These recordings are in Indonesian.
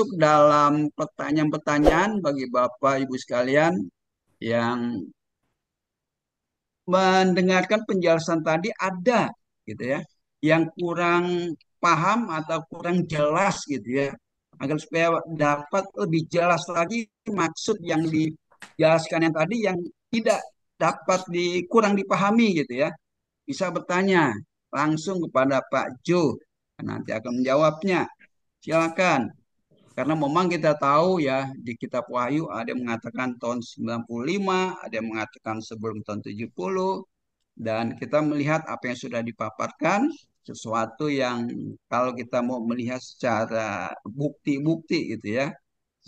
masuk dalam pertanyaan-pertanyaan bagi Bapak Ibu sekalian yang mendengarkan penjelasan tadi ada gitu ya yang kurang paham atau kurang jelas gitu ya agar supaya dapat lebih jelas lagi maksud yang dijelaskan yang tadi yang tidak dapat kurang dipahami gitu ya bisa bertanya langsung kepada Pak Jo nanti akan menjawabnya silakan karena memang kita tahu ya di kitab Wahyu ada yang mengatakan tahun 95 ada yang mengatakan sebelum tahun 70 dan kita melihat apa yang sudah dipaparkan, sesuatu yang kalau kita mau melihat secara bukti-bukti gitu ya.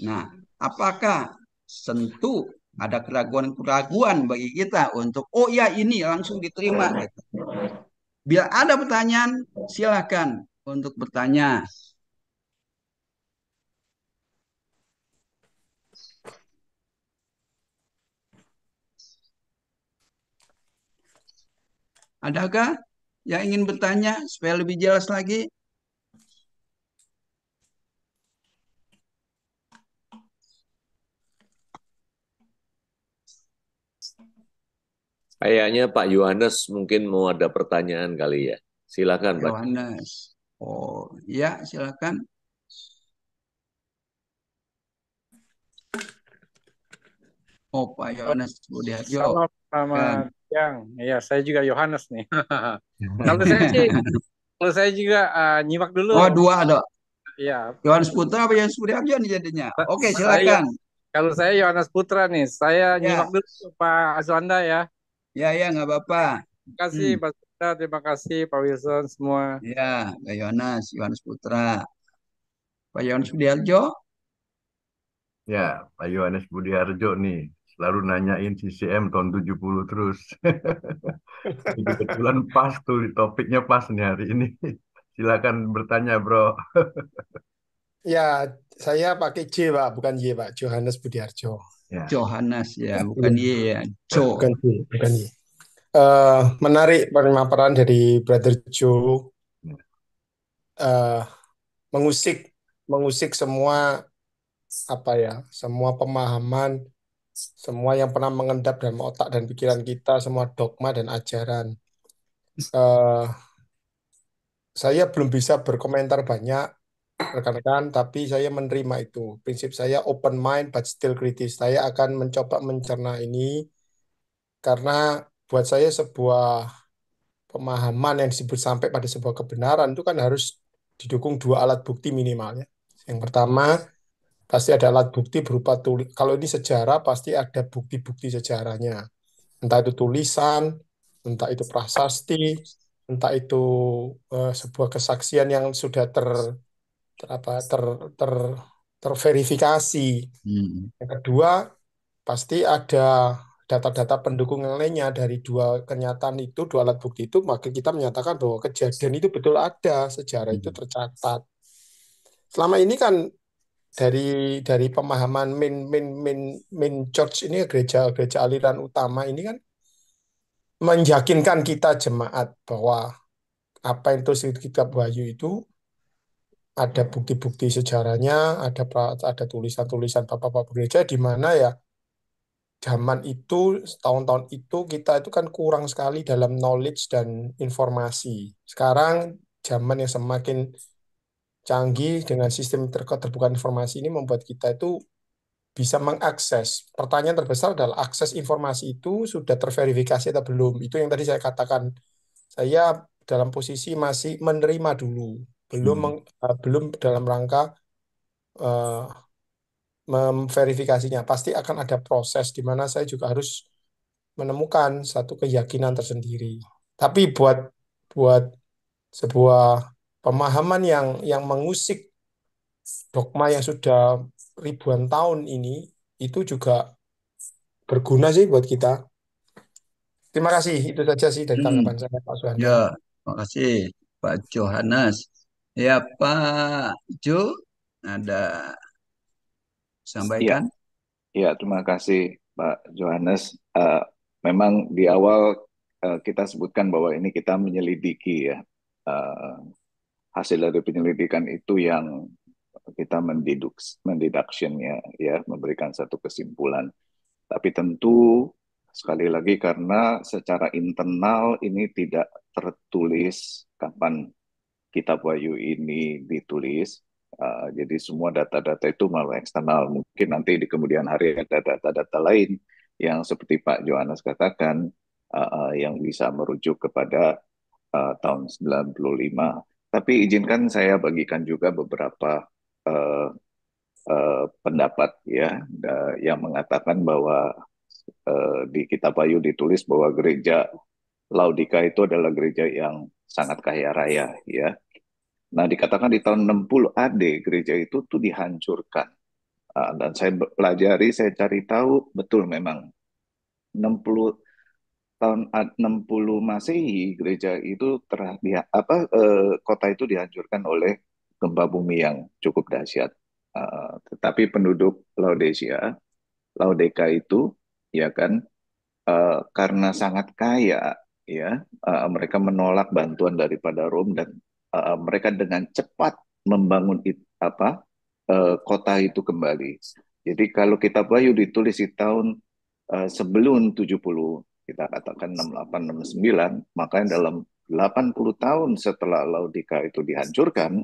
Nah, apakah tentu ada keraguan-keraguan bagi kita untuk, oh ya ini langsung diterima gitu. Bila ada pertanyaan, silakan untuk bertanya. Adakah yang ingin bertanya supaya lebih jelas lagi? Kayaknya Pak Yohanes mungkin mau ada pertanyaan kali ya. Silakan Pak. Yohanes. Oh, ya silakan. Oh, Pak Yohanes Budiarjo. Selamat, Kan. selamat siang. Ya, saya juga Yohanes nih. Kalau saya sih, kalau saya juga nyimak dulu. Oh, dua ada. Ya, Yohanes Putra apa Yohanes Budiarjo nih jadinya? Oke, saya silakan. kalau saya Yohanes Putra nih, saya nyimak Ya, dulu Pak Azwanda ya. ya, ya, nggak apa-apa. Terima kasih Hmm. Pak Azwanda, terima kasih Pak Wilson semua. Ya, Pak Yohanes Putra. Pak Yohanes Budiarjo. Ya, Pak Yohanes Budiharjo nih, selalu nanyain CCM tahun 70 terus. Ini kebetulan pas tuh, topiknya pas nih hari ini. Silakan bertanya, Bro. Ya, saya pakai J, Pak, bukan Y, Pak. Johannes Budiarjo. Ya, Johannes ya, bukan Iya, Y ya. Jo. bukan Y, bukan Y. Menarik pemaparan dari Brother Joe, ya. eh, mengusik mengusik semua apa ya, semua pemahaman, semua yang pernah mengendap dalam otak dan pikiran kita, semua dogma dan ajaran. Eh, saya belum bisa berkomentar banyak, rekan-rekan, tapi saya menerima itu. Prinsip saya open mind but still kritis. Saya akan mencoba mencerna ini karena buat saya sebuah pemahaman yang disebut sampai pada sebuah kebenaran itu kan harus didukung dua alat bukti minimalnya. Yang pertama, pasti ada alat bukti berupa tulis. Kalau ini sejarah, pasti ada bukti-bukti sejarahnya. Entah itu tulisan, entah itu prasasti, entah itu sebuah kesaksian yang sudah ter, apa, ter, terverifikasi. Hmm. Yang kedua, pasti ada data-data pendukung yang lainnya dari dua kenyataan itu, dua alat bukti itu, maka kita menyatakan bahwa kejadian itu betul ada, sejarah itu Hmm. tercatat. Selama ini kan dari pemahaman main church ini gereja gereja aliran utama ini kan meyakinkan kita jemaat bahwa apa yang terus di kitab Wahyu itu ada bukti-bukti sejarahnya, ada tulisan-tulisan bapak-bapak gereja di mana ya zaman itu, tahun-tahun itu kita itu kan kurang sekali dalam knowledge dan informasi. Sekarang zaman yang semakin canggih dengan sistem terbuka informasi ini membuat kita itu bisa mengakses. Pertanyaan terbesar adalah akses informasi itu sudah terverifikasi atau belum. Itu yang tadi saya katakan. Saya dalam posisi masih menerima dulu, Hmm. belum dalam rangka eh, memverifikasinya. Pasti akan ada proses di mana saya juga harus menemukan satu keyakinan tersendiri. Tapi buat sebuah pemahaman yang mengusik dogma yang sudah ribuan tahun ini itu juga berguna sih buat kita. Terima kasih. Itu saja sih dari Hmm. tanggapan saya, Pak Suhanda. Ya, terima kasih Pak Johannes. Ya, Pak Jo, ada Ya, sampaikan? ya, terima kasih Pak Johannes. Memang di awal kita sebutkan bahwa ini kita menyelidiki ya. Eh, Hasil dari penyelidikan itu yang kita mendeductionnya, ya, memberikan satu kesimpulan. Tapi tentu sekali lagi karena secara internal ini tidak tertulis kapan Kitab Wahyu ini ditulis. Jadi semua data-data itu melalui eksternal. Mungkin nanti di kemudian hari ada data-data lain yang seperti Pak Yohanes katakan, yang bisa merujuk kepada tahun 95. Tapi izinkan saya bagikan juga beberapa uh, pendapat, ya, yang mengatakan bahwa di Kitab Wahyu ditulis bahwa gereja Laodika itu adalah gereja yang sangat kaya raya, ya. Nah, dikatakan di tahun 60 AD gereja itu tuh dihancurkan. Dan saya pelajari, saya cari tahu, betul memang 60 tahun 60 Masehi gereja itu kota itu dihancurkan oleh gempa bumi yang cukup dahsyat. Tetapi penduduk Laodika itu, ya kan, karena sangat kaya, ya, mereka menolak bantuan daripada Rom, dan mereka dengan cepat membangun kota itu kembali. Jadi kalau Kitab Wahyu ditulis di tahun sebelum 70, kita katakan 68, 69, maka dalam 80 tahun setelah Laodika itu dihancurkan,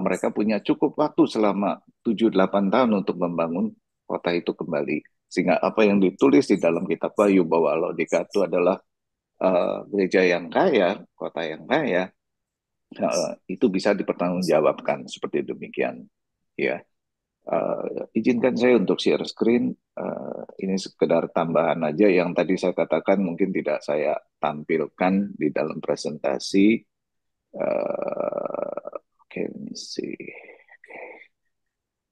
mereka punya cukup waktu selama 7-8 tahun untuk membangun kota itu kembali. Sehingga apa yang ditulis di dalam Kitab Wahyu bahwa Laodika itu adalah gereja yang kaya, kota yang kaya, itu bisa dipertanggungjawabkan seperti demikian, ya. Izinkan saya untuk share screen. Ini sekedar tambahan aja yang tadi saya katakan mungkin tidak saya tampilkan di dalam presentasi. Oke, let me see.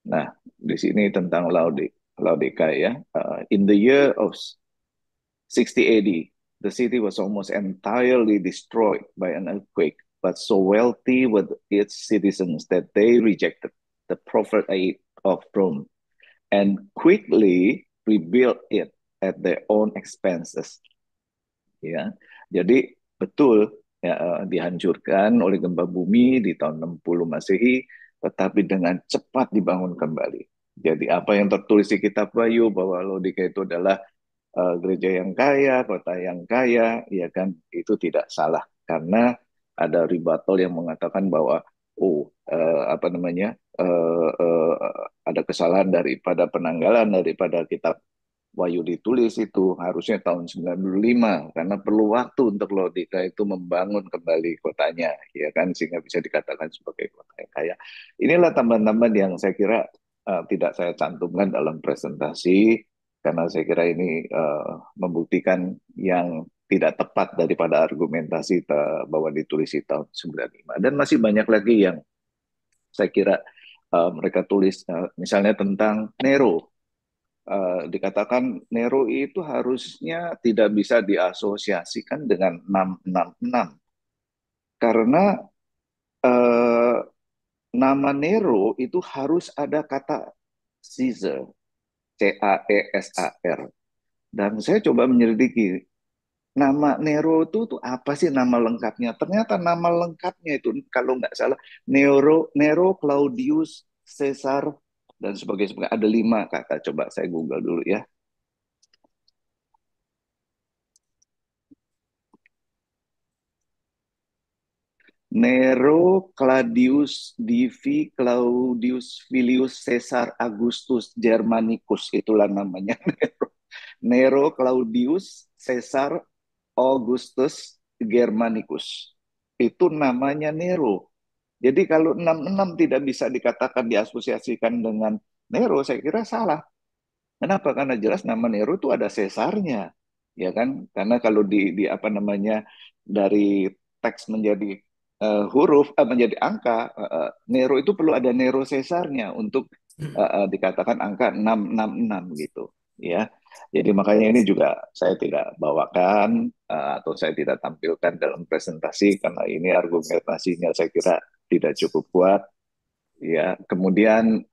Nah, di sini tentang Laodika, ya. In the year of 60 AD, the city was almost entirely destroyed by an earthquake, but so wealthy were its citizens that they rejected the proffered aid of Rome and quickly rebuilt it at their own expenses. Ya, jadi betul, ya, dihancurkan oleh gempa bumi di tahun 60 Masehi, tetapi dengan cepat dibangun kembali. Jadi apa yang tertulis di Kitab Wahyu bahwa Laodika itu adalah gereja yang kaya, kota yang kaya, ya kan, itu tidak salah karena ada rebuttal yang mengatakan bahwa ada kesalahan daripada penanggalan daripada Kitab Wahyu ditulis itu harusnya tahun 95 karena perlu waktu untuk Laodika itu membangun kembali kotanya, ya kan, sehingga bisa dikatakan sebagai kota yang kaya. Inilah tambahan-tambahan yang saya kira tidak saya cantumkan dalam presentasi karena saya kira ini membuktikan yang tidak tepat daripada argumentasi bahwa ditulis di tahun 95. Dan masih banyak lagi yang saya kira mereka tulis, misalnya tentang Nero. Dikatakan Nero itu harusnya tidak bisa diasosiasikan dengan 666 karena nama Nero itu harus ada kata Caesar, Caesar, dan saya coba menyelidiki nama Nero itu apa sih nama lengkapnya. Ternyata nama lengkapnya itu kalau nggak salah Nero Claudius Caesar dan sebagainya. Ada 5 kata. Coba saya Google dulu, ya. Nero Claudius Divi Claudius Filius Caesar Augustus Germanicus, itulah namanya. Nero Claudius Caesar Augustus Germanicus. Itu namanya Nero. Jadi kalau 66 tidak bisa dikatakan diasosiasikan dengan Nero, saya kira salah. Kenapa? Karena jelas nama Nero itu ada Caesarnya, ya kan? Karena kalau dari teks menjadi huruf menjadi angka, Nero itu perlu ada Nero Caesarnya untuk dikatakan angka 666 gitu, ya. Jadi makanya ini juga saya tidak bawakan atau saya tidak tampilkan dalam presentasi karena ini argumentasinya saya kira tidak cukup kuat, ya. Kemudian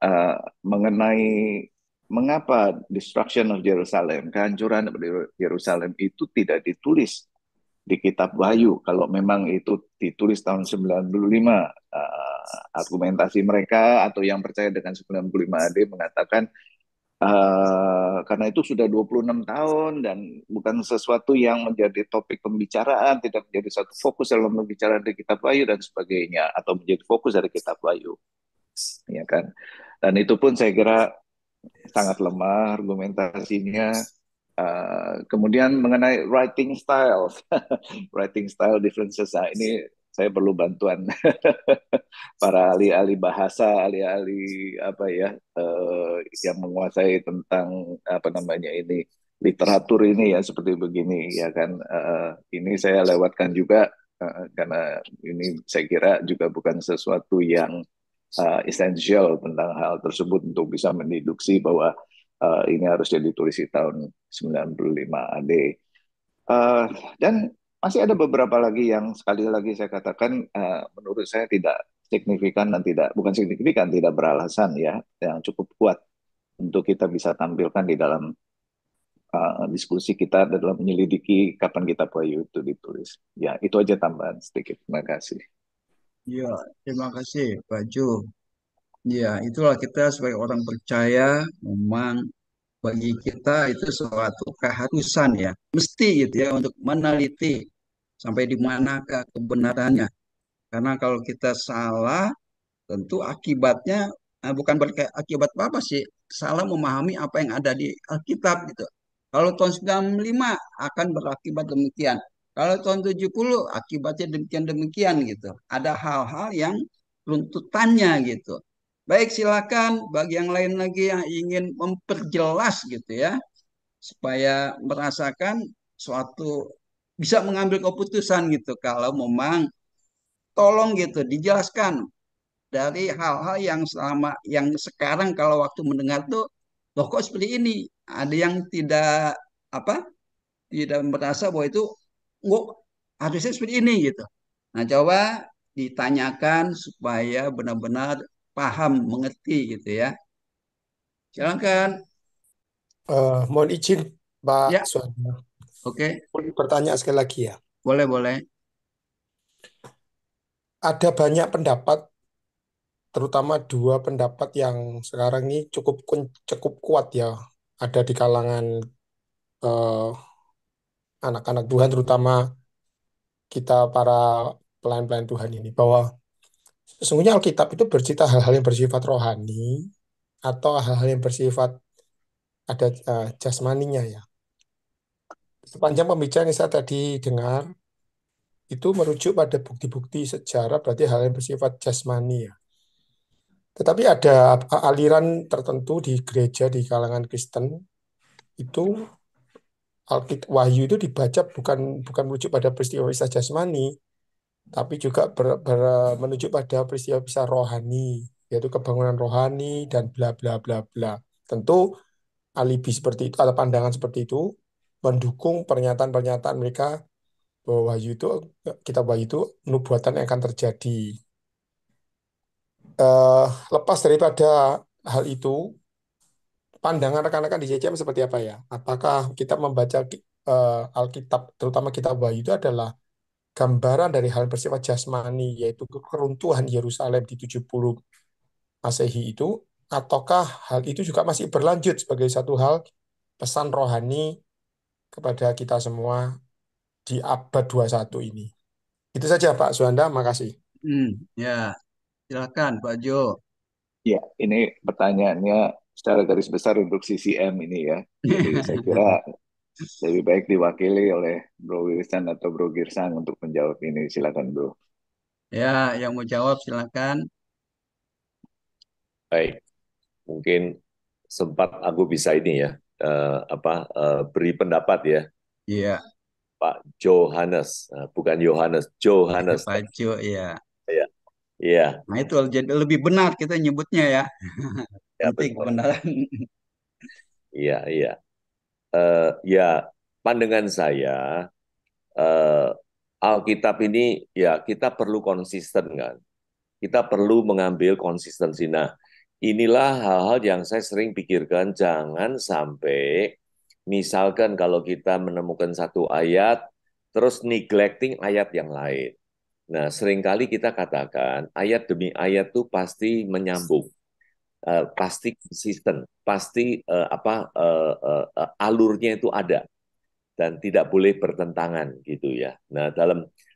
mengenai mengapa destruction of Jerusalem, kehancuran Yerusalem itu tidak ditulis di Kitab Wahyu. Kalau memang itu ditulis tahun 95, argumentasi mereka atau yang percaya dengan 95 AD mengatakan karena itu sudah 26 tahun dan bukan sesuatu yang menjadi topik pembicaraan, tidak menjadi satu fokus dalam pembicaraan di Kitab Wahyu dan sebagainya, atau menjadi fokus dari Kitab Wahyu, ya kan? Dan itu pun saya kira sangat lemah argumentasinya. Kemudian mengenai writing style, writing style differences, nah ini saya perlu bantuan para ahli-ahli bahasa, ahli-ahli apa ya, yang menguasai tentang apa namanya ini literatur ini ya seperti begini ya kan. Ini saya lewatkan juga karena ini saya kira juga bukan sesuatu yang esensial tentang hal tersebut untuk bisa mendeduksi bahwa ini harusnya ditulis di tahun 95 AD. Dan masih ada beberapa lagi yang sekali lagi saya katakan menurut saya tidak signifikan dan bukan signifikan, tidak beralasan ya, yang cukup kuat untuk kita bisa tampilkan di dalam diskusi kita dalam menyelidiki kapan Kitab Wahyu itu ditulis. Ya, itu aja tambahan sedikit. Terima kasih. Ya, terima kasih Pak Jo. Ya, itulah kita sebagai orang percaya memang bagi kita itu suatu keharusan ya, mesti gitu ya untuk meneliti sampai di manakah kebenarannya. Karena kalau kita salah, tentu akibatnya bukan berarti akibat apa sih, salah memahami apa yang ada di Alkitab gitu. Kalau tahun 95 akan berakibat demikian. Kalau tahun 70 akibatnya demikian-demikian gitu. Ada hal-hal yang runtutannya gitu. Baik, silakan bagi yang lain lagi yang ingin memperjelas gitu ya, supaya merasakan suatu bisa mengambil keputusan gitu. Kalau memang tolong gitu dijelaskan dari hal-hal yang selama yang sekarang kalau waktu mendengar tuh loh kok seperti ini. Ada yang tidak apa tidak merasa bahwa itu kok harusnya seperti ini gitu. Nah, coba ditanyakan supaya benar-benar paham mengerti gitu ya. Silakan. Mohon izin, Pak Ya, Suhanda. oke. Boleh bertanya sekali lagi ya. Boleh, boleh. Ada banyak pendapat, terutama dua pendapat yang sekarang ini cukup kuat ya. Ada di kalangan eh, anak-anak Tuhan, terutama kita para pelayan-pelayan Tuhan ini, bahwa sesungguhnya Alkitab itu bercerita hal-hal yang bersifat rohani atau hal-hal yang bersifat ada jasmaninya ya. Sepanjang pembicaraan yang saya tadi dengar, itu merujuk pada bukti-bukti sejarah, berarti hal yang bersifat jasmani ya. Tetapi ada aliran tertentu di gereja, di kalangan Kristen, itu Alkitab Wahyu itu dibaca bukan merujuk pada peristiwa-peristiwa jasmani, tapi juga menuju pada peristiwa-peristiwa rohani, yaitu kebangunan rohani dan bla bla bla bla. Tentu alibi seperti itu atau pandangan seperti itu mendukung pernyataan-pernyataan mereka bahwa Wahyu itu kitab Wahyu itu nubuatan yang akan terjadi. Lepas daripada hal itu, pandangan rekan-rekan di CCM seperti apa ya? Apakah kita membaca Alkitab, terutama kitab Wahyu itu adalah gambaran dari hal bersifat jasmani, yaitu keruntuhan Yerusalem di 70 Masehi itu, ataukah hal itu juga masih berlanjut sebagai satu hal pesan rohani kepada kita semua di abad 21 ini? Itu saja Pak Suhanda, makasih. Ya, silakan Pak Jo. Ya, ini pertanyaannya secara garis besar untuk CCM ini ya. Jadi saya kira lebih baik diwakili oleh Bro Wilson atau Bro Girsang untuk menjawab ini. Silakan Bro. Ya, yang mau jawab silakan. Baik, mungkin sempat aku bisa ini ya, beri pendapat ya, Iya, Pak Johannes, bukan Yohanes, Johannes. Pak Jo ya. Ya, iya, Nah, itu jadi lebih benar kita nyebutnya ya. ya Penting betul. kebenaran. Iya, iya. Ya, pandangan saya, eh, Alkitab ini ya kita perlu konsisten kan. Kita perlu mengambil konsistensi. Nah, inilah hal-hal yang saya sering pikirkan, jangan sampai misalkan kalau kita menemukan satu ayat, terus neglecting ayat yang lain. Nah, seringkali kita katakan ayat demi ayat tuh pasti menyambung, pasti konsisten, pasti alurnya itu ada dan tidak boleh bertentangan gitu ya. Nah,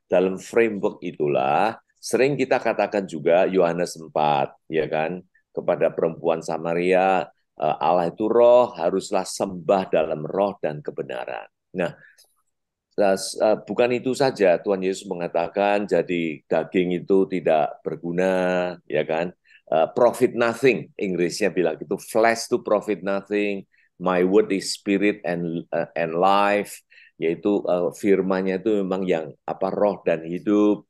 dalam framework itulah sering kita katakan juga Yohanes 4 ya kan, kepada perempuan Samaria, Allah itu roh, haruslah sembah dalam roh dan kebenaran. Nah, bukan itu saja, Tuhan Yesus mengatakan jadi daging itu tidak berguna, ya kan? Profit nothing, Inggrisnya bilang gitu. Flesh to profit nothing. My word is spirit and life, yaitu firman-Nya itu memang yang roh dan hidup.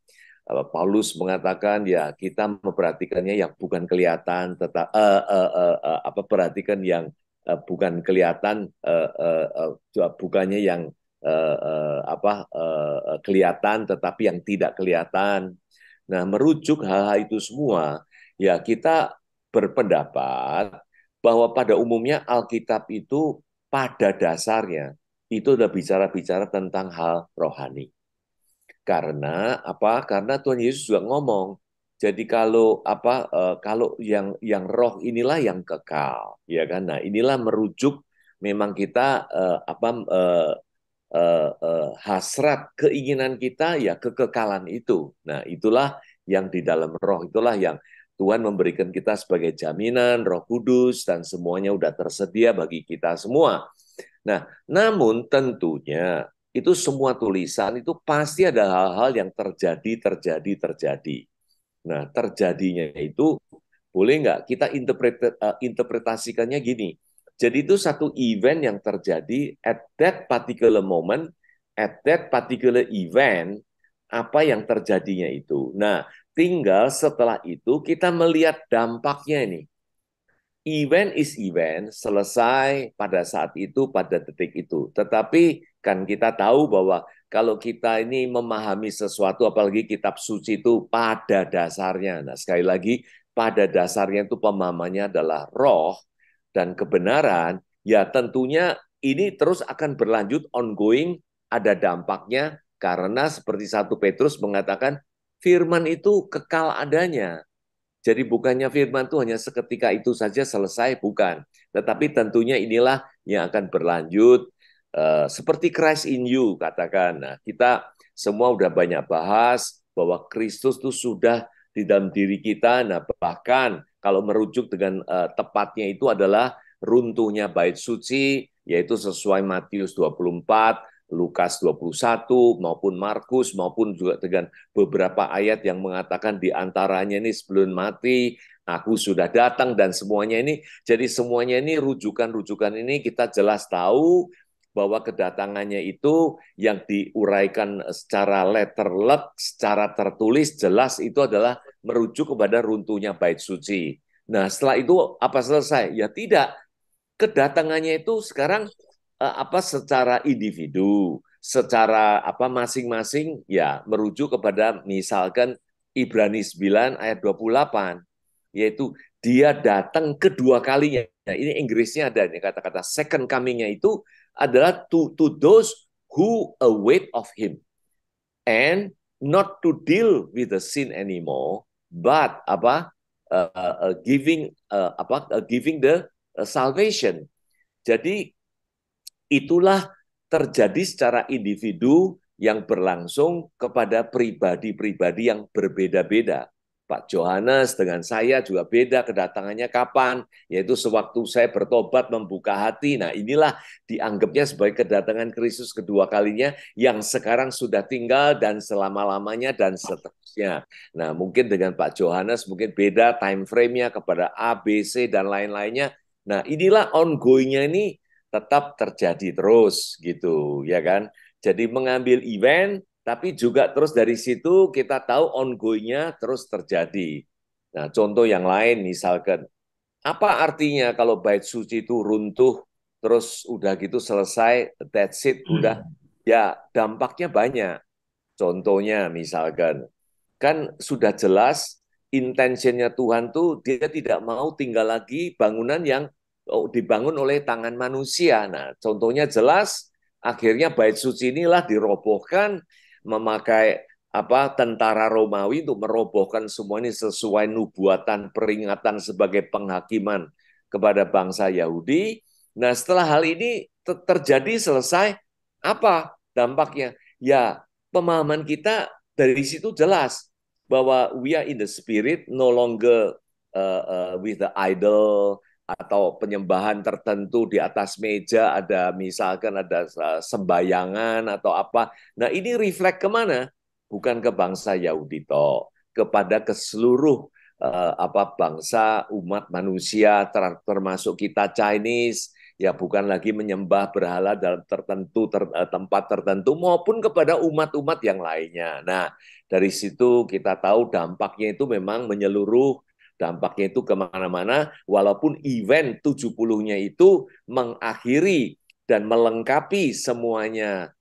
Paulus mengatakan ya kita memperhatikannya yang bukan kelihatan, perhatikan yang bukan kelihatan, bukannya yang kelihatan tetapi yang tidak kelihatan. Nah, merujuk hal-hal itu semua, ya kita berpendapat bahwa pada umumnya Alkitab itu pada dasarnya itu udah bicara-bicara tentang hal rohani. Karena apa? Karena Tuhan Yesus juga ngomong, jadi kalau yang roh inilah yang kekal, ya kan? Nah, inilah merujuk memang kita hasrat keinginan kita ya kekekalan itu. Nah, itulah yang di dalam roh, itulah yang Tuhan memberikan kita sebagai jaminan, Roh Kudus dan semuanya udah tersedia bagi kita semua. Nah, namun tentunya itu semua tulisan itu pasti ada hal-hal yang terjadi. Nah, terjadinya itu boleh nggak kita interpretasikannya gini. Jadi itu satu event yang terjadi at that particular moment, at that particular event, apa yang terjadinya itu. Nah, tinggal setelah itu kita melihat dampaknya ini. Event is event, selesai pada saat itu, pada detik itu. Tetapi kan kita tahu bahwa kalau kita ini memahami sesuatu, apalagi kitab suci itu pada dasarnya. Nah, sekali lagi, pada dasarnya itu pemahamannya adalah roh dan kebenaran, ya tentunya ini terus akan berlanjut ongoing, ada dampaknya, karena seperti 1 Petrus mengatakan, firman itu kekal adanya. Jadi bukannya firman itu hanya seketika itu saja selesai, bukan. Tetapi tentunya inilah yang akan berlanjut, seperti Christ in you, katakan. Nah, kita semua udah banyak bahas bahwa Kristus itu sudah di dalam diri kita. Nah, bahkan kalau merujuk dengan tepatnya itu adalah runtuhnya bait suci, yaitu sesuai Matius 24, Lukas 21, maupun Markus, maupun juga dengan beberapa ayat yang mengatakan di antaranya ini sebelum mati, aku sudah datang dan semuanya ini. Jadi semuanya ini rujukan-rujukan ini kita jelas tahu bahwa kedatangannya itu yang diuraikan secara letterlek, secara tertulis jelas itu adalah merujuk kepada runtuhnya bait suci. Nah, setelah itu apa selesai? Ya tidak. Kedatangannya itu sekarang secara individu, secara masing-masing ya merujuk kepada misalkan Ibrani 9 ayat 28, yaitu dia datang kedua kalinya. Nah, ini Inggrisnya ada nih kata-kata second coming-nya itu adalah to those who await of him and not to deal with the sin anymore, but giving the salvation. Jadi itulah terjadi secara individu yang berlangsung kepada pribadi-pribadi yang berbeda-beda. Pak Yohanes dengan saya juga beda kedatangannya kapan, yaitu sewaktu saya bertobat membuka hati. Nah, inilah dianggapnya sebagai kedatangan Kristus kedua kalinya yang sekarang sudah tinggal dan selama-lamanya dan seterusnya. Nah, mungkin dengan Pak Yohanes mungkin beda time frame-nya kepada A, B, C, dan lain-lainnya. Nah, inilah ongoing-nya ini tetap terjadi terus gitu, ya kan? Jadi mengambil event tapi juga terus dari situ kita tahu ongoing-nya terus terjadi. Nah, contoh yang lain misalkan, apa artinya kalau bait suci itu runtuh, terus udah gitu selesai, that's it, udah. Ya, dampaknya banyak. Contohnya misalkan, kan sudah jelas intentionnya Tuhan tuh dia tidak mau tinggal lagi bangunan yang dibangun oleh tangan manusia. Nah, contohnya jelas, akhirnya bait suci inilah dirobohkan, memakai tentara Romawi untuk merobohkan semua ini sesuai nubuatan peringatan sebagai penghakiman kepada bangsa Yahudi. Nah, setelah hal ini terjadi selesai, apa dampaknya? Ya, pemahaman kita dari situ jelas bahwa we are in the spirit, no longer with the idol atau penyembahan tertentu di atas meja, ada misalkan ada sembayangan atau apa. Nah, ini reflect kemana? Bukan ke bangsa Yahudi toh, kepada ke seluruh bangsa umat manusia, termasuk kita Chinese, ya bukan lagi menyembah berhala dalam tempat tertentu maupun kepada umat-umat yang lainnya. Nah, dari situ kita tahu dampaknya itu memang menyeluruh, dampaknya itu kemana-mana, walaupun event 70-nya itu mengakhiri dan melengkapi semuanya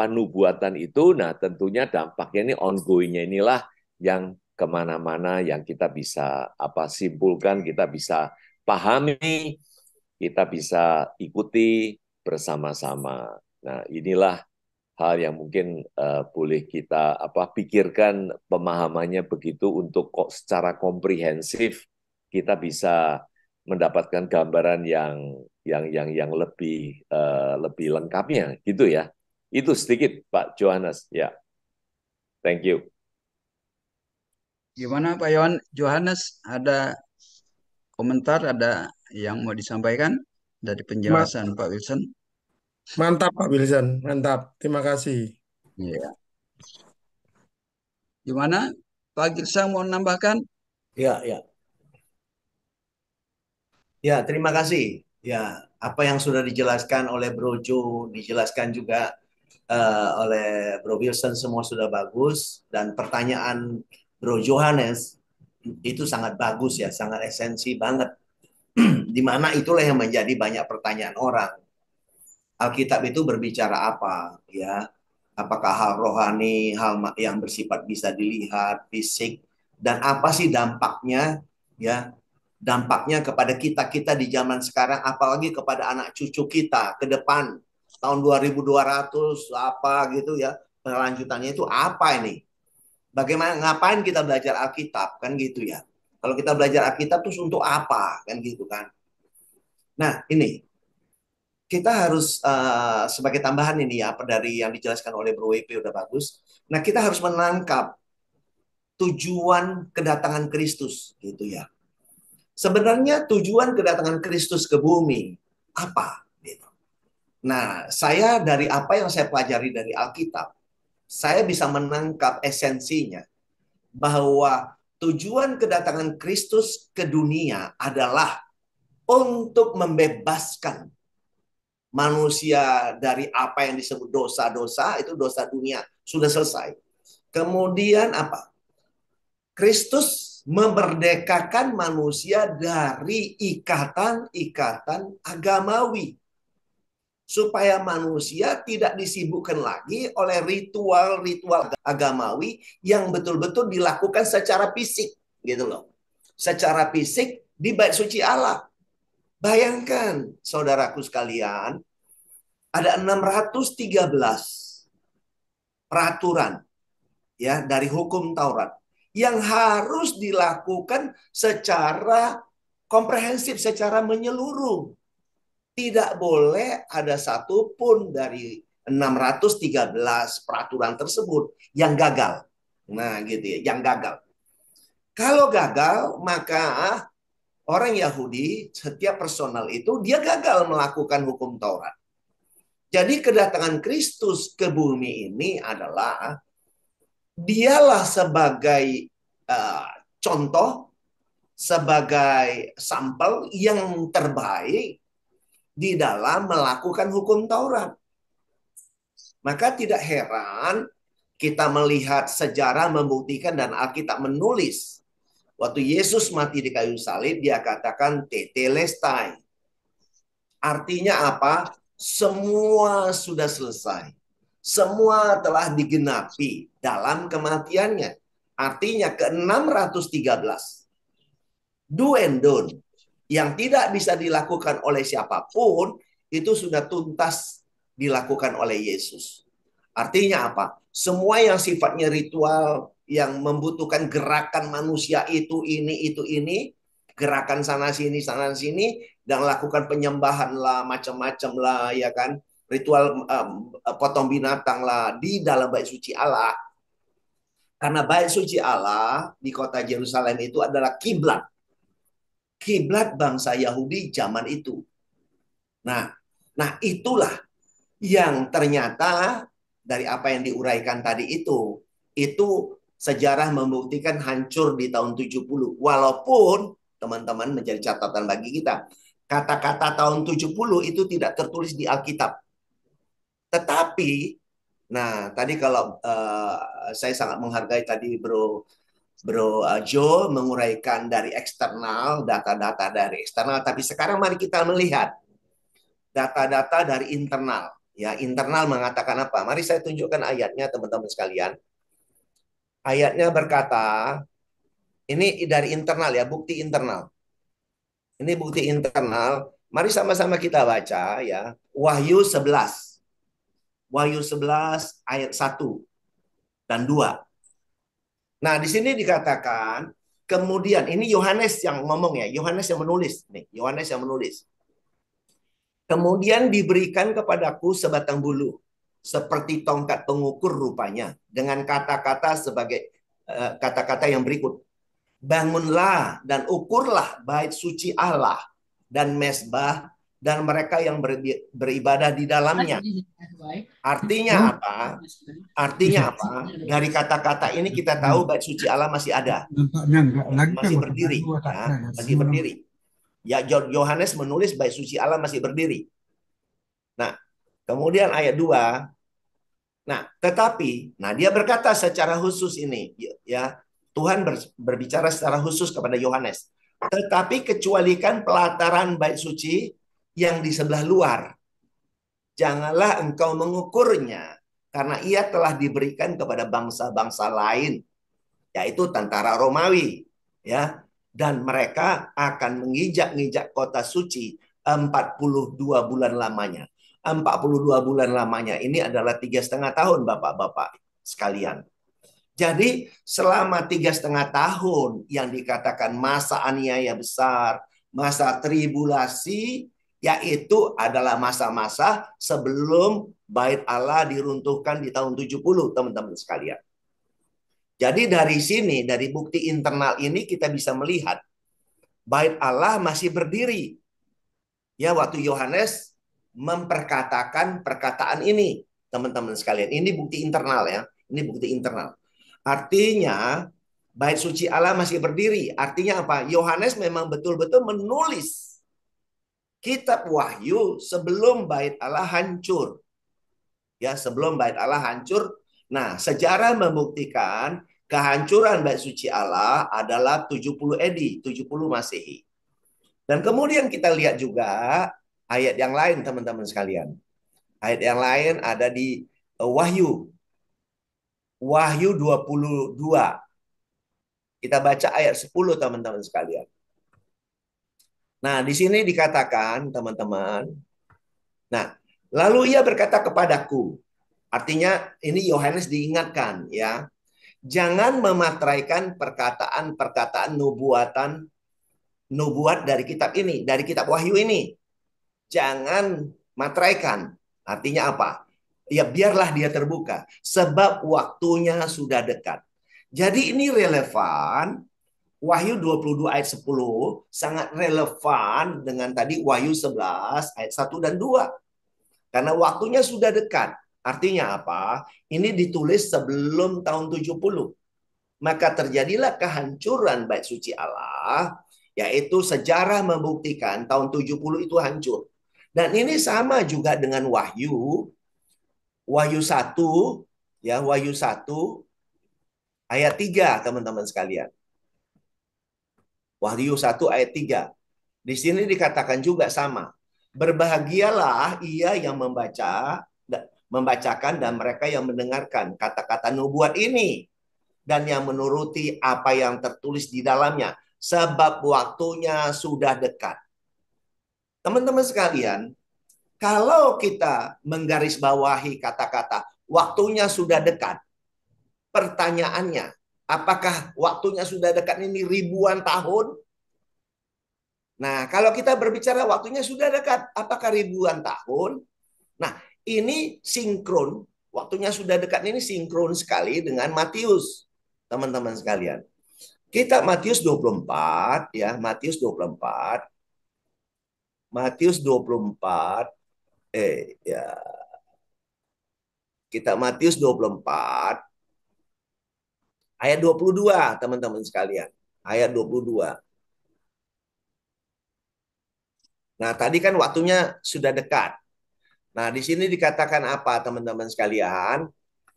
nubuatan itu. Nah, tentunya dampaknya ini ongoing-nya inilah yang kemana-mana yang kita bisa simpulkan, kita bisa pahami, kita bisa ikuti bersama-sama. Nah, inilah hal yang mungkin boleh kita pikirkan pemahamannya begitu untuk secara komprehensif kita bisa mendapatkan gambaran yang lebih lengkapnya gitu ya. Itu sedikit Pak Johannes ya. Thank you. Gimana Pak Johannes, ada komentar, ada yang mau disampaikan dari penjelasan Pak Wilson? Mantap Pak Wilson, mantap. Terima kasih. Iya. Gimana Pak Girsang mau nambahkan? Ya, ya. Ya, terima kasih. Ya, apa yang sudah dijelaskan oleh Bro Jo, dijelaskan juga oleh Bro Wilson, semua sudah bagus. Dan pertanyaan Bro Johannes itu sangat bagus ya, sangat esensi banget. Di mana itulah yang menjadi banyak pertanyaan orang. Alkitab itu berbicara apa? Ya, apakah hal rohani, hal yang bersifat bisa dilihat, fisik, dan apa sih dampaknya? Ya, dampaknya kepada kita di zaman sekarang, apalagi kepada anak cucu kita ke depan tahun 2200 apa gitu ya, kelanjutannya itu apa ini? Bagaimana, ngapain kita belajar Alkitab kan gitu ya? Kalau kita belajar Alkitab terus untuk apa kan gitu kan? Nah ini kita harus sebagai tambahan ini ya, dari yang dijelaskan oleh Bro WP udah bagus. Nah kita harus menangkap tujuan kedatangan Kristus gitu ya. Sebenarnya tujuan kedatangan Kristus ke bumi apa? Gitu. Nah, saya dari apa yang saya pelajari dari Alkitab, saya bisa menangkap esensinya bahwa tujuan kedatangan Kristus ke dunia adalah untuk membebaskan manusia dari apa yang disebut dosa-dosa, itu dosa dunia sudah selesai. Kemudian apa? Kristus memerdekakan manusia dari ikatan-ikatan agamawi. Supaya manusia tidak disibukkan lagi oleh ritual-ritual agamawi yang betul-betul dilakukan secara fisik. Gitu loh. Secara fisik di bait suci Allah. Bayangkan, saudaraku sekalian, ada 613 peraturan ya dari hukum Taurat yang harus dilakukan secara komprehensif, secara menyeluruh. Tidak boleh ada satupun dari 613 peraturan tersebut yang gagal. Nah, gitu ya, yang gagal. Kalau gagal, maka orang Yahudi, setiap personal itu, dia gagal melakukan hukum Taurat. Jadi kedatangan Kristus ke bumi ini adalah dialah sebagai contoh, sebagai sampel yang terbaik di dalam melakukan hukum Taurat. Maka tidak heran kita melihat sejarah membuktikan dan Alkitab menulis. Waktu Yesus mati di kayu salib, dia katakan tetelestai. Artinya apa? Semua sudah selesai. Semua telah digenapi dalam kematiannya. Artinya ke-613. Do and don't. Yang tidak bisa dilakukan oleh siapapun, itu sudah tuntas dilakukan oleh Yesus. Artinya apa? Semua yang sifatnya ritual, yang membutuhkan gerakan manusia ini, gerakan sana sini, dan lakukan penyembahan lah, macam-macam lah, ya kan? Ritual potong binatang lah di dalam bait suci Allah. Karena bait suci Allah di kota Yerusalem itu adalah kiblat. Kiblat bangsa Yahudi zaman itu. Nah, itulah yang ternyata dari apa yang diuraikan tadi itu sejarah membuktikan hancur di tahun 70. Walaupun teman-teman menjadi catatan bagi kita, kata-kata tahun 70 itu tidak tertulis di Alkitab. Tetapi, nah tadi kalau saya sangat menghargai tadi Bro Joe menguraikan dari eksternal, data-data dari eksternal, tapi sekarang mari kita melihat data-data dari internal. Ya, internal mengatakan apa? Mari saya tunjukkan ayatnya teman-teman sekalian. Ayatnya berkata, ini dari internal ya, bukti internal. Ini bukti internal. Mari sama-sama kita baca ya. Wahyu 11. Wahyu 11 ayat 1 dan 2. Nah, di sini dikatakan, kemudian ini Yohanes yang ngomong ya, Yohanes yang menulis. Nih, Yohanes yang menulis. Kemudian diberikan kepadaku sebatang bulu, seperti tongkat pengukur rupanya, dengan kata-kata sebagai kata-kata yang berikut. Bangunlah dan ukurlah bait suci Allah dan mezbah dan mereka yang beribadah di dalamnya. Artinya apa? Artinya apa? Dari kata-kata ini kita tahu bait suci Allah masih ada. Masih berdiri. Ya, masih berdiri. Ya, Yohanes menulis bait suci Allah masih berdiri. Nah, kemudian ayat 2. Nah, tetapi, dia berkata secara khusus ini, ya, Tuhan berbicara secara khusus kepada Yohanes. Tetapi kecualikan pelataran bait suci yang di sebelah luar. Janganlah engkau mengukurnya, karena ia telah diberikan kepada bangsa-bangsa lain, yaitu tentara Romawi, ya. Dan mereka akan menginjak-injak kota suci 42 bulan lamanya. 42 bulan lamanya ini adalah 3,5 tahun, Bapak-bapak sekalian. Jadi selama 3,5 tahun yang dikatakan masa aniaya besar, masa tribulasi, yaitu adalah masa-masa sebelum bait Allah diruntuhkan di tahun 70, teman-teman sekalian. Jadi dari sini, dari bukti internal ini kita bisa melihat bait Allah masih berdiri. Ya, waktu Yohanes memperkatakan perkataan ini, teman-teman sekalian. Ini bukti internal ya. Ini bukti internal. Artinya bait suci Allah masih berdiri. Artinya apa? Yohanes memang betul-betul menulis kitab Wahyu sebelum bait Allah hancur. Ya, sebelum bait Allah hancur. Nah, sejarah membuktikan kehancuran bait suci Allah adalah 70 AD, 70 Masehi. Dan kemudian kita lihat juga ayat yang lain, teman-teman sekalian. Ayat yang lain ada di Wahyu. Wahyu 22. Kita baca ayat 10, teman-teman sekalian. Nah, di sini dikatakan, teman-teman. Nah, lalu ia berkata kepadaku. Artinya ini Yohanes diingatkan ya. Jangan mematraikan perkataan-perkataan nubuat dari kitab ini, dari kitab Wahyu ini. Jangan matraikan. Artinya apa? Ya biarlah dia terbuka. Sebab waktunya sudah dekat. Jadi ini relevan. Wahyu 22 ayat 10 sangat relevan dengan tadi Wahyu 11 ayat 1 dan 2. Karena waktunya sudah dekat. Artinya apa? Ini ditulis sebelum tahun 70. Maka terjadilah kehancuran bait suci Allah, yaitu sejarah membuktikan tahun 70 itu hancur. Dan ini sama juga dengan Wahyu 1, ya, Wahyu 1 ayat 3, teman-teman sekalian. Wahyu 1 ayat 3. Di sini dikatakan juga sama. Berbahagialah ia yang membacakan dan mereka yang mendengarkan kata-kata nubuat ini dan yang menuruti apa yang tertulis di dalamnya, sebab waktunya sudah dekat. Teman-teman sekalian, kalau kita menggarisbawahi kata-kata waktunya sudah dekat. Pertanyaannya, apakah waktunya sudah dekat ini ribuan tahun? Nah, kalau kita berbicara waktunya sudah dekat, apakah ribuan tahun? Nah, ini sinkron, waktunya sudah dekat ini sinkron sekali dengan Matius, teman-teman sekalian. Kita Matius 24 ya, Matius 24. Matius 24 ya. Kita Matius 24 ayat 22, teman-teman sekalian. Ayat 22. Nah, tadi kan waktunya sudah dekat. Nah, di sini dikatakan apa, teman-teman sekalian?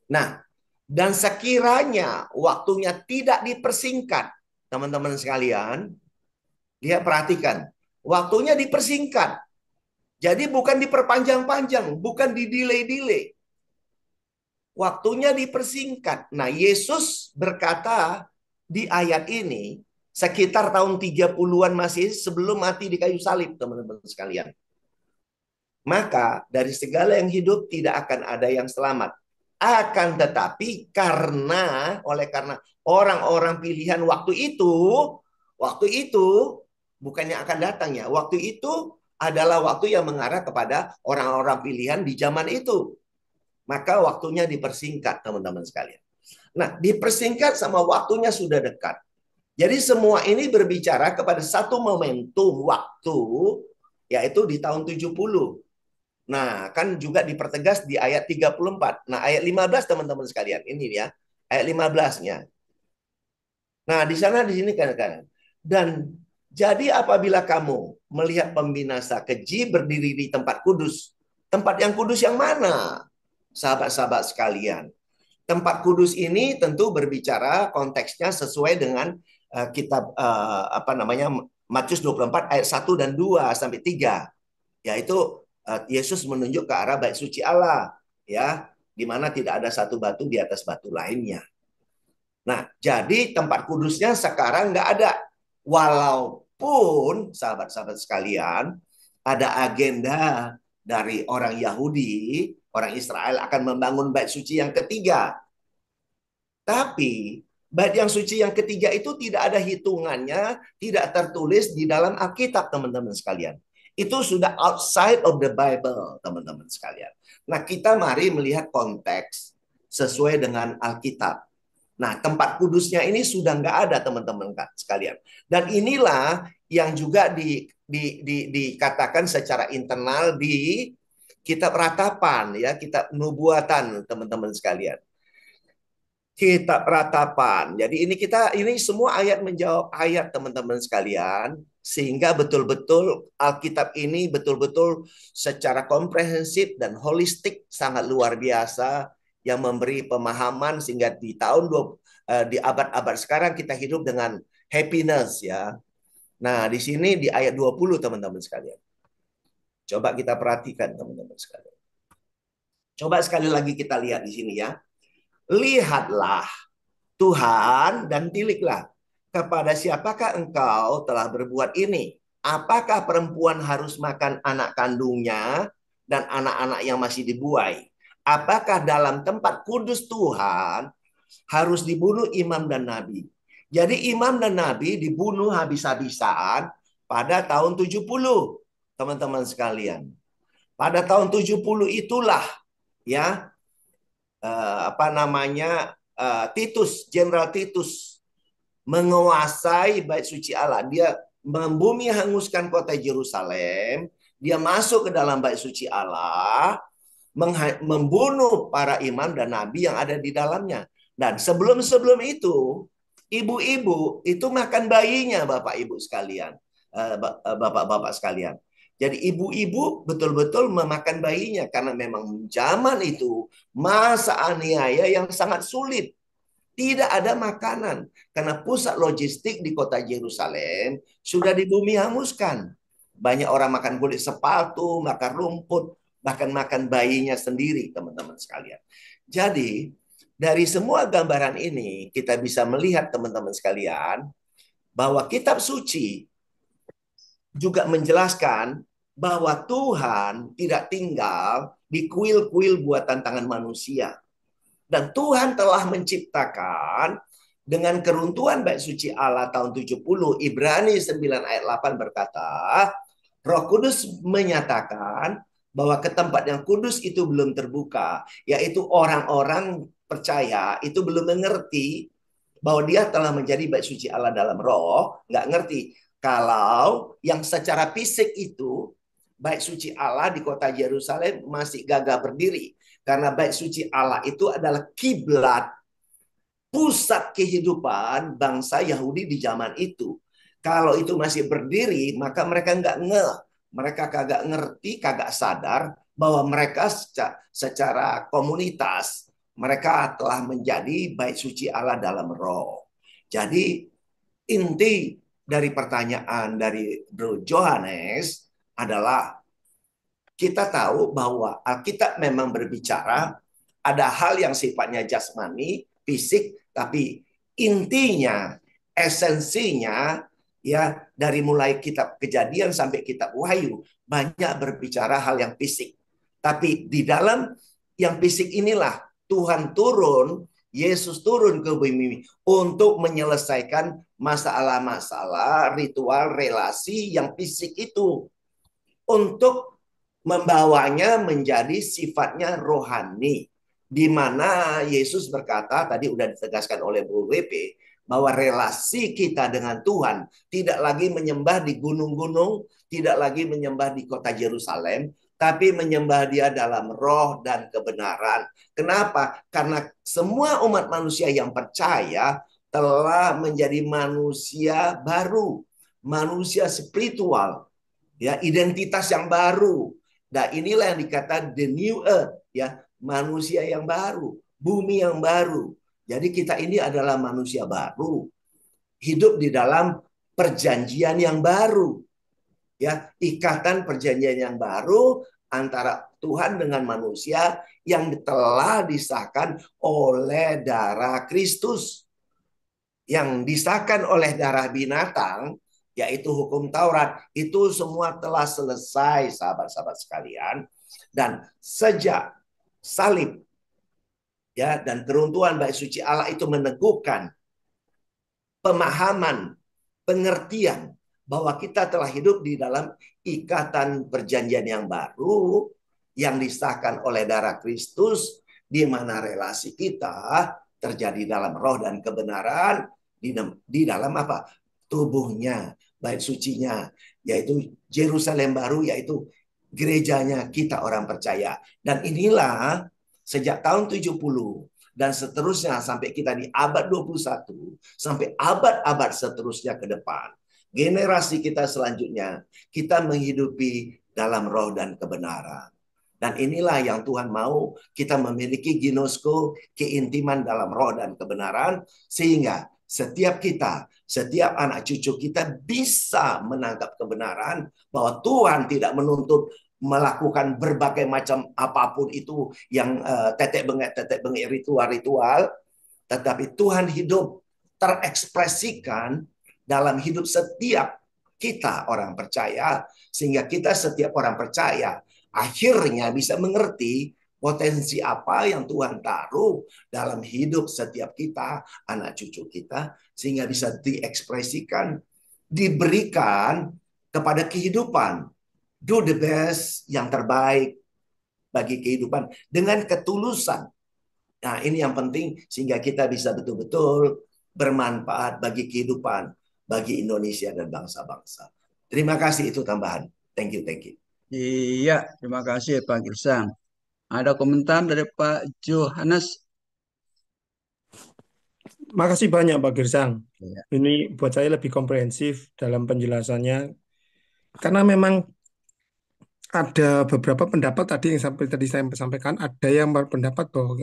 Nah, dan sekiranya waktunya tidak dipersingkat, teman-teman sekalian, dia perhatikan, waktunya dipersingkat. Jadi bukan diperpanjang-panjang, bukan di-delay-delay. Waktunya dipersingkat. Nah, Yesus berkata di ayat ini sekitar tahun 30-an masih sebelum mati di kayu salib, teman-teman sekalian. Maka dari segala yang hidup tidak akan ada yang selamat. Akan tetapi karena orang-orang pilihan waktu itu bukannya akan datang ya. Waktu itu adalah waktu yang mengarah kepada orang-orang pilihan di zaman itu. Maka waktunya dipersingkat, teman-teman sekalian. Nah, dipersingkat sama waktunya sudah dekat. Jadi semua ini berbicara kepada satu momentum waktu, yaitu di tahun 70. Nah, kan juga dipertegas di ayat 34. Nah, ayat 15, teman-teman sekalian. Ini ya, ayat 15-nya. Nah, di sini kan. Dan jadi apabila kamu melihat pembinasa keji berdiri di tempat kudus. Tempat yang kudus yang mana? Sahabat-sahabat sekalian. Tempat kudus ini tentu berbicara konteksnya sesuai dengan kitab Matius 24 ayat 1 dan 2 sampai 3. Yaitu Yesus menunjuk ke arah bait suci Allah, ya, di mana tidak ada satu batu di atas batu lainnya. Nah, jadi tempat kudusnya sekarang nggak ada. Walaupun sahabat-sahabat sekalian ada agenda dari orang Yahudi, orang Israel akan membangun bait suci yang ketiga. Tapi bait yang suci yang ketiga itu tidak ada hitungannya, tidak tertulis di dalam Alkitab, teman-teman sekalian. Itu sudah outside of the Bible, teman-teman sekalian. Nah, kita mari melihat konteks sesuai dengan Alkitab. Nah, tempat kudusnya ini sudah nggak ada, teman-teman sekalian. Dan inilah yang juga dikatakan secara internal di kitab ratapan, ya, kitab nubuatan, teman-teman sekalian. Kitab ratapan. Jadi ini semua ayat menjawab ayat, teman-teman sekalian, sehingga betul-betul Alkitab ini betul-betul secara komprehensif dan holistik sangat luar biasa yang memberi pemahaman sehingga di di abad-abad sekarang kita hidup dengan happiness, ya. Nah, di sini di ayat 20, teman-teman sekalian. Coba kita perhatikan, teman-teman sekalian. Coba sekali lagi kita lihat di sini, ya. Lihatlah Tuhan dan tiliklah kepada siapakah engkau telah berbuat ini. Apakah perempuan harus makan anak kandungnya dan anak-anak yang masih dibuai? Apakah dalam tempat kudus Tuhan harus dibunuh imam dan nabi? Jadi imam dan nabi dibunuh habis-habisan pada tahun 70, teman-teman sekalian. Pada tahun 70 itulah, ya, Jenderal Titus menguasai bait suci Allah. Dia membumi hanguskan kota Yerusalem. Dia masuk ke dalam bait suci Allah, membunuh para imam dan nabi yang ada di dalamnya. Dan sebelum itu, ibu-ibu itu makan bayinya, Bapak Ibu sekalian, Bapak-bapak sekalian. Jadi ibu-ibu betul-betul memakan bayinya karena memang zaman itu masa aniaya yang sangat sulit. Tidak ada makanan karena pusat logistik di kota Yerusalem sudah dibumi hanguskan. Banyak orang makan kulit sepatu, makan rumput, bahkan makan bayinya sendiri, teman-teman sekalian. Jadi dari semua gambaran ini kita bisa melihat, teman-teman sekalian, bahwa kitab suci juga menjelaskan bahwa Tuhan tidak tinggal di kuil-kuil buatan tangan manusia. Dan Tuhan telah menciptakan dengan keruntuhan bait suci Allah tahun 70, Ibrani 9 ayat 8 berkata, Roh Kudus menyatakan bahwa ke tempat yang kudus itu belum terbuka, yaitu orang-orang percaya itu belum mengerti bahwa dia telah menjadi bait suci Allah dalam roh, nggak ngerti. Kalau yang secara fisik itu, bait suci Allah di kota Yerusalem masih gagah berdiri. Karena bait suci Allah itu adalah kiblat, pusat kehidupan bangsa Yahudi di zaman itu. Kalau itu masih berdiri, maka mereka nggak ngeh. Mereka kagak ngerti, kagak sadar bahwa mereka secara komunitas, mereka telah menjadi bait suci Allah dalam roh. Jadi inti dari pertanyaan dari Bro Johannes adalah kita tahu bahwa Alkitab memang berbicara ada hal yang sifatnya jasmani, fisik, tapi intinya, esensinya ya dari mulai kitab Kejadian sampai kitab Wahyu banyak berbicara hal yang fisik. Tapi di dalam yang fisik inilah Tuhan turun, Yesus turun ke bumi untuk menyelesaikan masalah-masalah ritual relasi yang fisik itu, untuk membawanya menjadi sifatnya rohani, di mana Yesus berkata, tadi udah ditegaskan oleh Bu WP, bahwa relasi kita dengan Tuhan tidak lagi menyembah di gunung-gunung, tidak lagi menyembah di kota Yerusalem, tapi menyembah Dia dalam roh dan kebenaran. Kenapa? Karena semua umat manusia yang percaya telah menjadi manusia baru, manusia spiritual, ya, identitas yang baru. Nah, inilah yang dikatakan the new earth, ya, manusia yang baru, bumi yang baru. Jadi kita ini adalah manusia baru, hidup di dalam perjanjian yang baru, ya, ikatan perjanjian yang baru antara Tuhan dengan manusia yang telah disahkan oleh darah Kristus. Yang disahkan oleh darah binatang, yaitu hukum Taurat, itu semua telah selesai, sahabat-sahabat sekalian. Dan sejak salib, ya, dan keruntuhan bait suci Allah itu meneguhkan pemahaman, pengertian bahwa kita telah hidup di dalam ikatan perjanjian yang baru yang disahkan oleh darah Kristus, di mana relasi kita terjadi dalam roh dan kebenaran, di dalam apa? Tubuhnya, bait sucinya, yaitu Yerusalem baru, yaitu gerejanya kita orang percaya. Dan inilah sejak tahun 70 dan seterusnya sampai kita di abad 21 sampai abad-abad seterusnya ke depan. Generasi kita selanjutnya, kita menghidupi dalam roh dan kebenaran. Dan inilah yang Tuhan mau, kita memiliki ginosko, keintiman dalam roh dan kebenaran, sehingga setiap kita, setiap anak cucu kita bisa menangkap kebenaran bahwa Tuhan tidak menuntut melakukan berbagai macam apapun itu yang tetek bengek ritual-ritual, tetapi Tuhan hidup terekspresikan dalam hidup setiap kita orang percaya, sehingga kita setiap orang percaya akhirnya bisa mengerti potensi apa yang Tuhan taruh dalam hidup setiap kita, anak cucu kita, sehingga bisa diekspresikan, diberikan kepada kehidupan. Do the best, yang terbaik bagi kehidupan dengan ketulusan. Nah, ini yang penting sehingga kita bisa betul-betul bermanfaat bagi kehidupan, bagi Indonesia dan bangsa-bangsa. Terima kasih, itu tambahan. Thank you, thank you. Iya, terima kasih Pak Girsang. Ada komentar dari Pak Johannes? Makasih banyak Pak Girsang. Iya. Ini buat saya lebih komprehensif dalam penjelasannya. Karena memang ada beberapa pendapat tadi yang sampai tadi saya sampaikan, ada yang berpendapat bahwa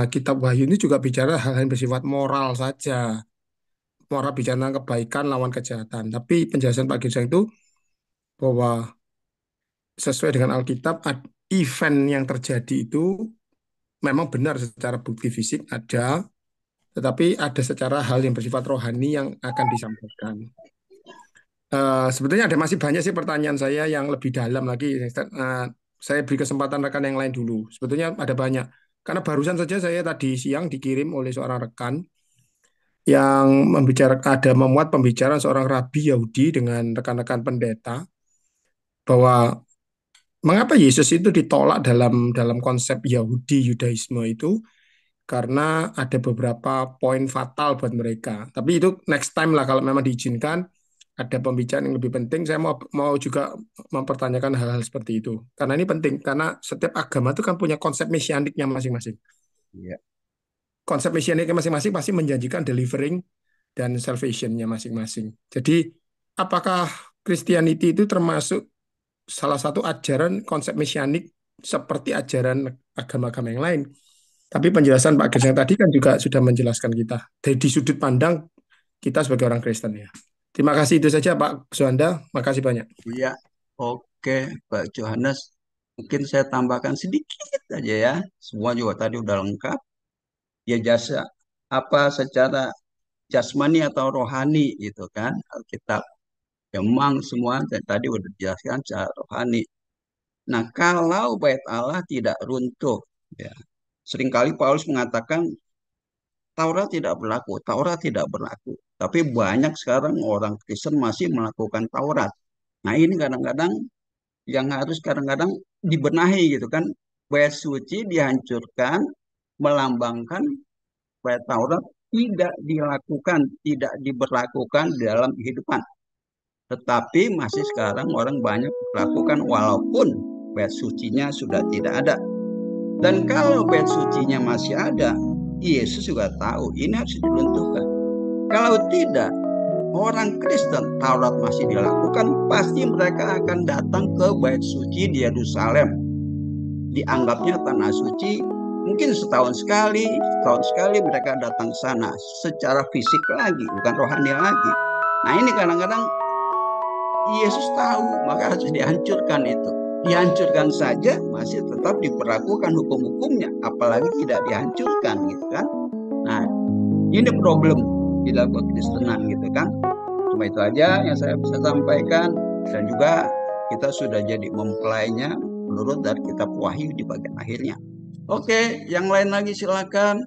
kitab Wahyu ini juga bicara hal-hal yang bersifat moral saja. Moral bicara tentang kebaikan lawan kejahatan. Tapi penjelasan Pak Girsang itu bahwa sesuai dengan Alkitab, event yang terjadi itu memang benar secara bukti fisik ada, tetapi ada secara hal yang bersifat rohani yang akan disampaikan. Sebetulnya ada masih banyak sih pertanyaan saya yang lebih dalam lagi. Saya beri kesempatan rekan yang lain dulu. Sebetulnya ada banyak. Karena barusan saja saya tadi siang dikirim oleh seorang rekan yang memuat pembicaraan seorang rabi Yahudi dengan rekan-rekan pendeta bahwa mengapa Yesus itu ditolak dalam dalam konsep Yahudi Yudaisme itu karena ada beberapa poin fatal buat mereka. Tapi itu next time lah kalau memang diizinkan ada pembicaraan yang lebih penting. Saya mau juga mempertanyakan hal-hal seperti itu karena ini penting karena setiap agama itu kan punya konsep mesianiknya masing-masing. Iya. Konsep mesianiknya masing-masing pasti menjanjikan delivering dan salvation-nya masing-masing. Jadi apakah Christianity itu termasuk salah satu ajaran konsep mesianik seperti ajaran agama-agama yang lain? Tapi penjelasan Pak Girsang tadi kan juga sudah menjelaskan kita dari sudut pandang kita sebagai orang Kristen ya. Terima kasih itu saja Pak Suhanda. Makasih banyak. Iya, oke Pak Johannes. Mungkin saya tambahkan sedikit aja ya. Semua juga tadi udah lengkap. Ya jasa apa secara jasmani atau rohani gitu kan. Alkitab memang semua tadi udah dijelaskan secara rohani. Nah, kalau bait Allah tidak runtuh, ya. Seringkali Paulus mengatakan Taurat tidak berlaku, Taurat tidak berlaku. Tapi banyak sekarang orang Kristen masih melakukan Taurat. Nah, ini kadang-kadang yang harus kadang-kadang dibenahi gitu kan. Bait suci dihancurkan, melambangkan bait Taurat tidak dilakukan, tidak diberlakukan dalam kehidupan. Tetapi masih sekarang orang banyak melakukan walaupun bait sucinya sudah tidak ada. Dan kalau bait sucinya masih ada, Yesus juga tahu ini harus diruntuhkan. Kalau tidak, orang Kristen Taurat masih dilakukan, pasti mereka akan datang ke bait suci di Yerusalem. Dianggapnya tanah suci, mungkin setahun sekali mereka datang sana secara fisik lagi, bukan rohani lagi. Nah ini kadang-kadang Yesus tahu, maka harus dihancurkan itu. Dihancurkan saja masih tetap diperlakukan hukum-hukumnya, apalagi tidak dihancurkan gitu kan. Nah, ini problem di dalam kekristenan gitu kan. Cuma itu aja yang saya bisa sampaikan dan juga kita sudah jadi mempelainya menurut dari kitab Wahyu di bagian akhirnya. Oke, yang lain lagi silakan.